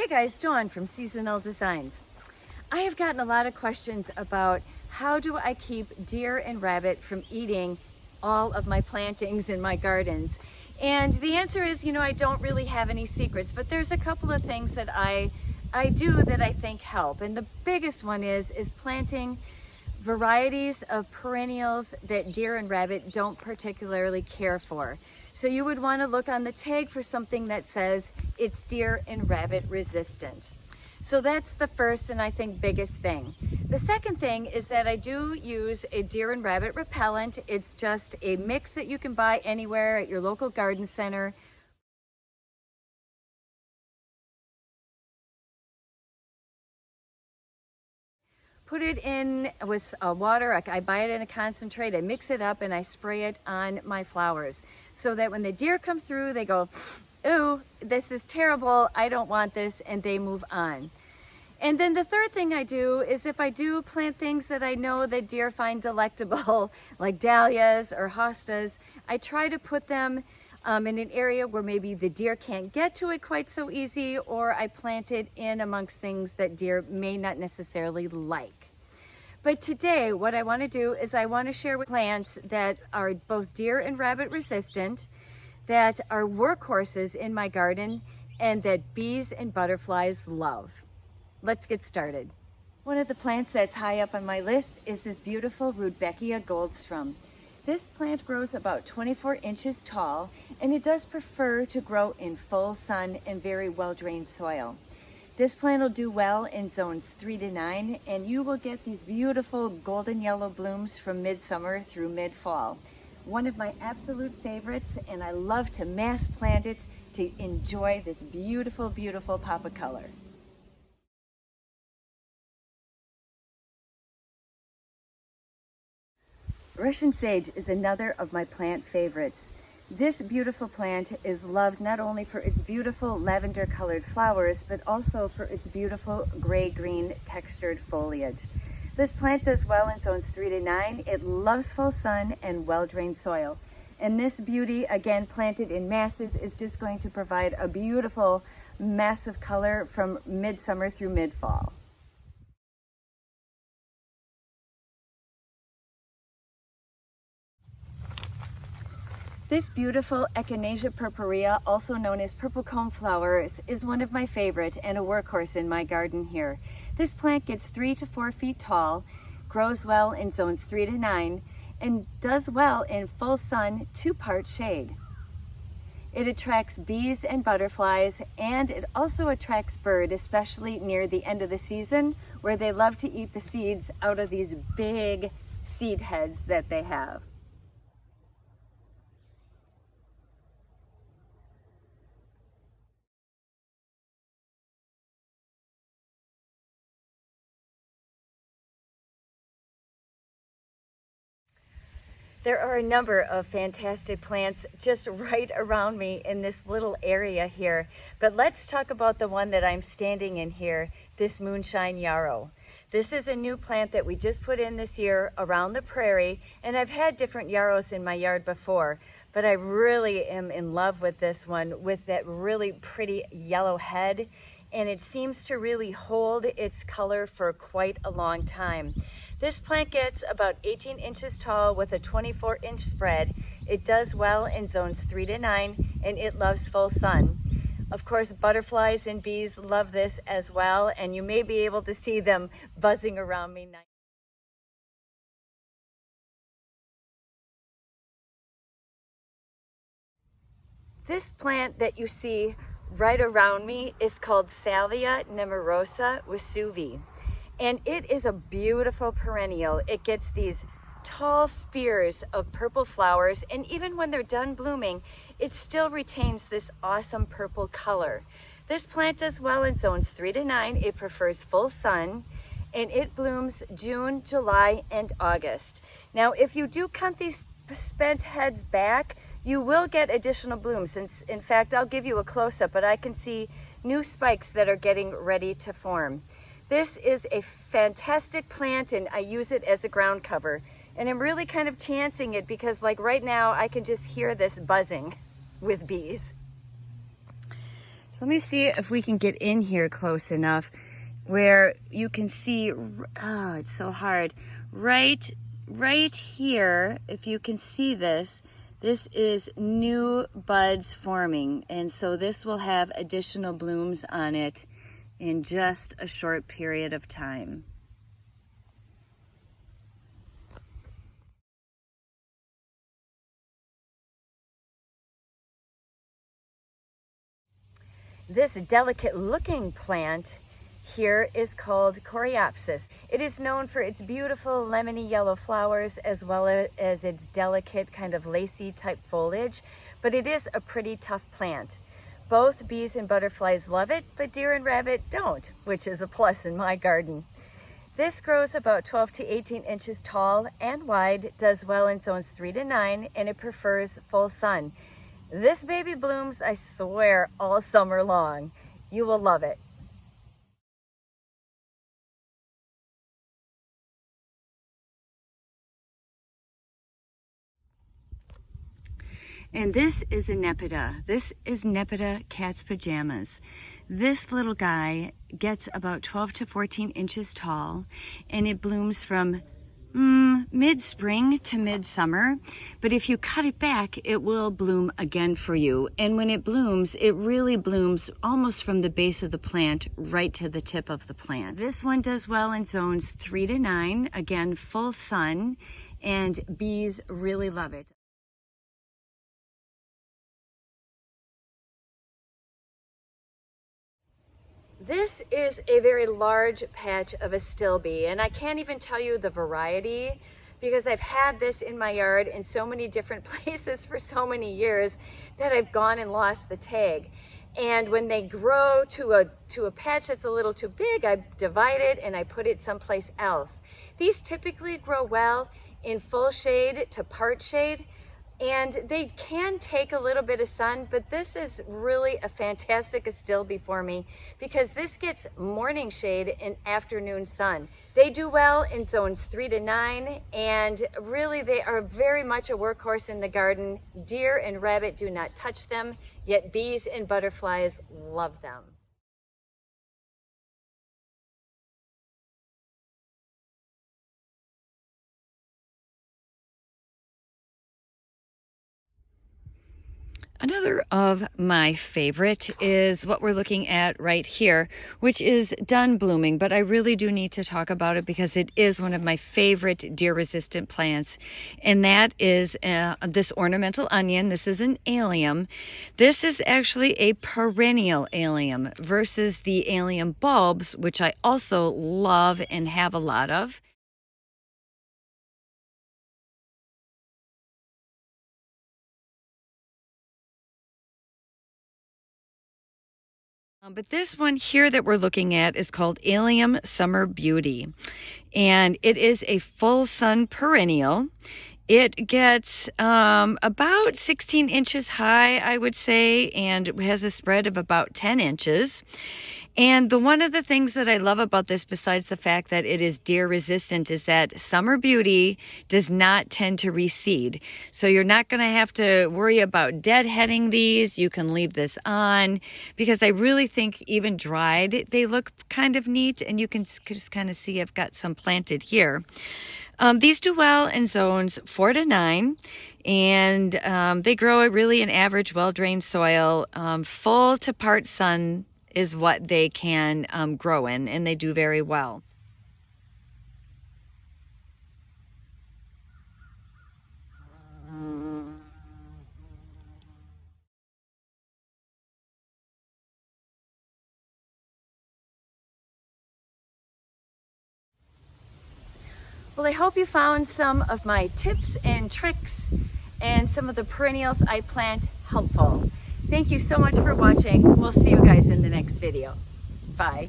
Hi guys, Dawn from Seasonal Designs. I have gotten a lot of questions about how do I keep deer and rabbit from eating all of my plantings in my gardens. And the answer is, I don't really have any secrets, but there's a couple of things that I do that I think help. And the biggest one is planting varieties of perennials that deer and rabbit don't particularly care for. So you would want to look on the tag for something that says it's deer and rabbit resistant. So that's the first and I think biggest thing. The second thing is that I do use a deer and rabbit repellent. It's just a mix that you can buy anywhere at your local garden center. Put it in with water. I buy it in a concentrate, I mix it up and I spray it on my flowers so that when the deer come through, they go, "Ooh, this is terrible, I don't want this," and they move on. And then the third thing I do is if I do plant things that I know that deer find delectable, like dahlias or hostas, I try to put them in an area where maybe the deer can't get to it quite so easy, or I plant it in amongst things that deer may not necessarily like. But today, what I want to do is I want to share with plants that are both deer and rabbit resistant, that are workhorses in my garden, and that bees and butterflies love. Let's get started. One of the plants that's high up on my list is this beautiful Rudbeckia Goldstrum. This plant grows about 24 inches tall, and it does prefer to grow in full sun and very well-drained soil. This plant will do well in zones 3 to 9, and you will get these beautiful golden yellow blooms from midsummer through mid-fall. One of my absolute favorites, and I love to mass plant it to enjoy this beautiful, beautiful pop of color. Russian sage is another of my plant favorites. This beautiful plant is loved not only for its beautiful lavender colored flowers, but also for its beautiful gray-green textured foliage. This plant does well in zones 3 to 9. It loves full sun and well-drained soil. And this beauty, again planted in masses, is just going to provide a beautiful mass of color from midsummer through mid-fall. This beautiful Echinacea purpurea, also known as purple coneflower, is one of my favorite and a workhorse in my garden here. This plant gets 3 to 4 feet tall, grows well in zones 3 to 9, and does well in full sun, 2-part shade. It attracts bees and butterflies, and it also attracts birds, especially near the end of the season, where they love to eat the seeds out of these big seed heads that they have. There are a number of fantastic plants just right around me in this little area here. But let's talk about the one that I'm standing in here, this Moonshine Yarrow. This is a new plant that we just put in this year around the prairie, and I've had different yarrows in my yard before, but I really am in love with this one with that really pretty yellow head, and it seems to really hold its color for quite a long time. This plant gets about 18 inches tall with a 24-inch spread. It does well in zones 3 to 9, and it loves full sun. Of course, butterflies and bees love this as well, and you may be able to see them buzzing around me. This plant that you see right around me is called Salvia nemorosa Vesuvi. And it is a beautiful perennial. It gets these tall spears of purple flowers, and even when they're done blooming, it still retains this awesome purple color. This plant does well in zones 3 to 9. It prefers full sun, and it blooms June, July, and August. Now, if you do cut these spent heads back, you will get additional blooms. In fact, I'll give you a close-up, but I can see new spikes that are getting ready to form. This is a fantastic plant, and I use it as a ground cover. And I'm really kind of chancing it because, like right now, I can just hear this buzzing with bees. So let me see if we can get in here close enough where you can see, oh, it's so hard. Right here, if you can see this, this is new buds forming. And so this will have additional blooms on it in just a short period of time. This delicate looking plant here is called Coreopsis. It is known for its beautiful lemony yellow flowers as well as its delicate kind of lacy type foliage, but it is a pretty tough plant. Both bees and butterflies love it, but deer and rabbit don't, which is a plus in my garden. This grows about 12 to 18 inches tall and wide, does well in zones 3 to 9, and it prefers full sun. This baby blooms, I swear, all summer long. You will love it. And this is a Nepota. This is Nepota cat's pajamas. This little guy gets about 12 to 14 inches tall, and it blooms from mid-spring to mid-summer, but if you cut it back, it will bloom again for you. And when it blooms, it really blooms almost from the base of the plant right to the tip of the plant. This one does well in zones 3 to 9, again, full sun, and bees really love it. This is a very large patch of a Stilby, and I can't even tell you the variety because I've had this in my yard in so many different places for so many years that I've gone and lost the tag. And when they grow to a patch that's a little too big, I divide it and I put it someplace else. These typically grow well in full shade to part shade, and they can take a little bit of sun, but this is really a fantastic Stilby for me because this gets morning shade and afternoon sun. They do well in zones 3 to 9, and really they are very much a workhorse in the garden. Deer and rabbit do not touch them, yet bees and butterflies love them. Another of my favorite is what we're looking at right here, which is done blooming, but I really do need to talk about it because it is one of my favorite deer-resistant plants, and that is this ornamental onion. This is an Ilium. This is actually a perennial Ilium versus the Ilium bulbs, which I also love and have a lot of. But this one here that we're looking at is called Ilium Summer Beauty, and it is a full sun perennial. It gets about 16 inches high, I would say, and it has a spread of about 10 inches. And one of the things that I love about this, besides the fact that it is deer resistant, is that Summer Beauty does not tend to reseed. So you're not going to have to worry about deadheading these. You can leave this on because I really think even dried, they look kind of neat, and you can just kind of see I've got some planted here. These do well in zones 4 to 9, and they grow really in average, well-drained soil. Full to part sun is what they can grow in, and they do very well. Well, I hope you found some of my tips and tricks and some of the perennials I plant helpful. Thank you so much for watching. We'll see you guys in the next video. Bye.